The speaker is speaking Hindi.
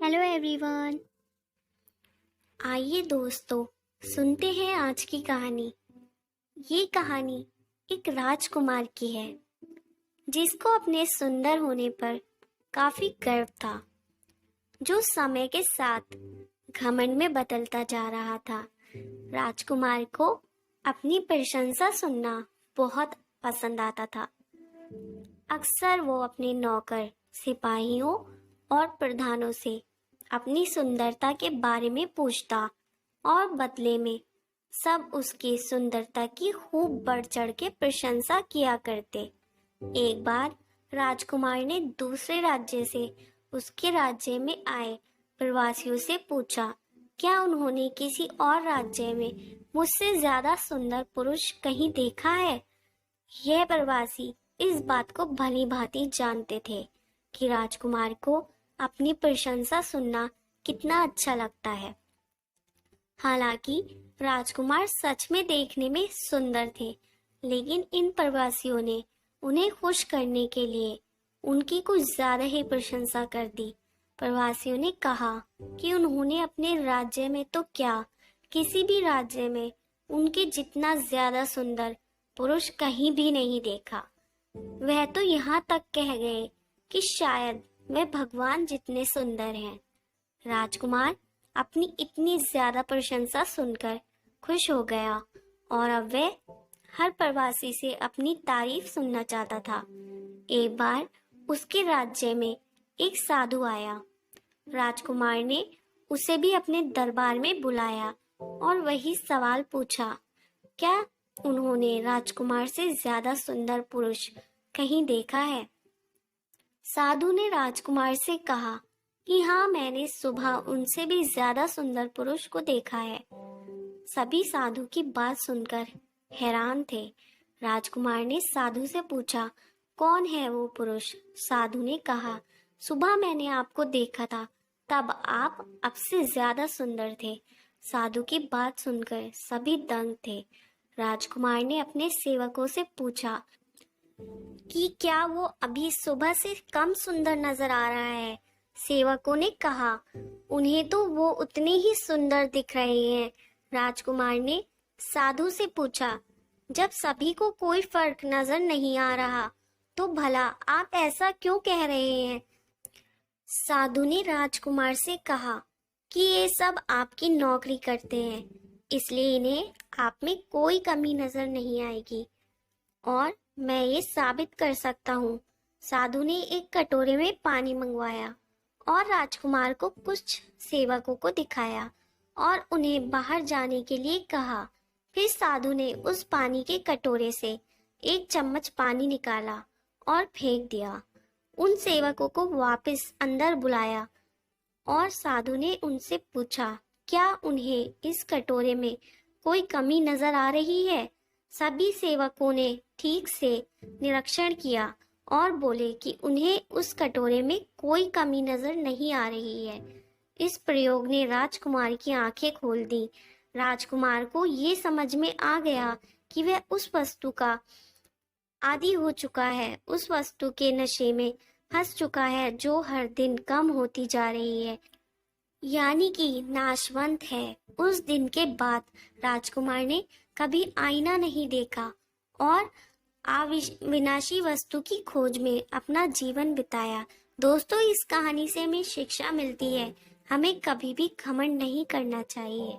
Hello everyone. आइए दोस्तों, सुनते हैं आज की कहानी। ये कहानी एक राजकुमार की है जिसको अपने सुंदर होने पर काफी गर्व था, जो समय के साथ घमंड में बदलता जा रहा था। राजकुमार को अपनी प्रशंसा सुनना बहुत पसंद आता था। अक्सर वो अपने नौकर, सिपाहियों और प्रधानों से अपनी सुंदरता के बारे में पूछता और बदले में सब उसकी सुंदरता की खूब बढ़ चढ़ के प्रशंसा किया करते। एक बार राजकुमार ने दूसरे राज्य से उसके राज्य में आए प्रवासियों से पूछा, क्या उन्होंने किसी और राज्य में मुझसे ज्यादा सुंदर पुरुष कहीं देखा है? यह प्रवासी इस बात को भली भांति जानते थे कि राजकुमार को अपनी प्रशंसा सुनना कितना अच्छा लगता है। हालांकि राजकुमार सच में देखने में सुंदर थे, लेकिन इन प्रवासियों ने उन्हें खुश करने के लिए उनकी कुछ ज्यादा ही प्रशंसा कर दी। प्रवासियों ने कहा कि उन्होंने अपने राज्य में तो क्या, किसी भी राज्य में उनके जितना ज्यादा सुंदर पुरुष कहीं भी नहीं देखा। वह तो यहाँ तक कह गए कि शायद वे भगवान जितने सुंदर हैं। राजकुमार अपनी इतनी ज्यादा प्रशंसा सुनकर खुश हो गया और अब वह हर प्रवासी से अपनी तारीफ सुनना चाहता था। एक बार उसके राज्य में एक साधु आया। राजकुमार ने उसे भी अपने दरबार में बुलाया और वही सवाल पूछा, क्या उन्होंने राजकुमार से ज्यादा सुंदर पुरुष कहीं देखा है? साधु ने राजकुमार से कहा कि हाँ, मैंने सुबह उनसे भी ज्यादा सुंदर पुरुष को देखा है। सभी साधु की बात सुनकर हैरान थे। राजकुमार ने साधु से पूछा, कौन है वो पुरुष? साधु ने कहा, सुबह मैंने आपको देखा था, तब आप अब से ज्यादा सुंदर थे। साधु की बात सुनकर सभी दंग थे। राजकुमार ने अपने सेवकों से पूछा कि क्या वो अभी सुबह से कम सुंदर नजर आ रहा है? सेवकों ने कहा, उन्हें तो वो उतने ही सुंदर दिख रहे हैं। राजकुमार ने साधु से पूछा, जब सभी को कोई फर्क नजर नहीं आ रहा, तो भला आप ऐसा क्यों कह रहे हैं? साधु ने राजकुमार से कहा कि ये सब आपकी नौकरी करते हैं, इसलिए इन्हें आप में कोई कमी नजर नहीं आएगी, और मैं ये साबित कर सकता हूँ। साधु ने एक कटोरे में पानी मंगवाया और राजकुमार को कुछ सेवकों को दिखाया और उन्हें बाहर जाने के लिए कहा। फिर साधु ने उस पानी के कटोरे से एक चम्मच पानी निकाला और फेंक दिया। उन सेवकों को वापस अंदर बुलाया और साधु ने उनसे पूछा, क्या उन्हें इस कटोरे में कोई कमी नजर आ रही है? सभी सेवकों ने ठीक से निरीक्षण किया और बोले कि उन्हें उस कटोरे में कोई कमी नजर नहीं आ रही है। इस प्रयोग ने राजकुमार की आंखें खोल दी। राजकुमार को ये समझ में आ गया कि वह उस वस्तु का आदी हो चुका है, उस वस्तु के नशे में फंस चुका है जो हर दिन कम होती जा रही है, यानी कि नाशवंत है। उस दिन के बाद राजकुमार ने कभी आईना नहीं देखा और विनाशी वस्तु की खोज में अपना जीवन बिताया। दोस्तों, इस कहानी से हमें शिक्षा मिलती है, हमें कभी भी घमंड नहीं करना चाहिए।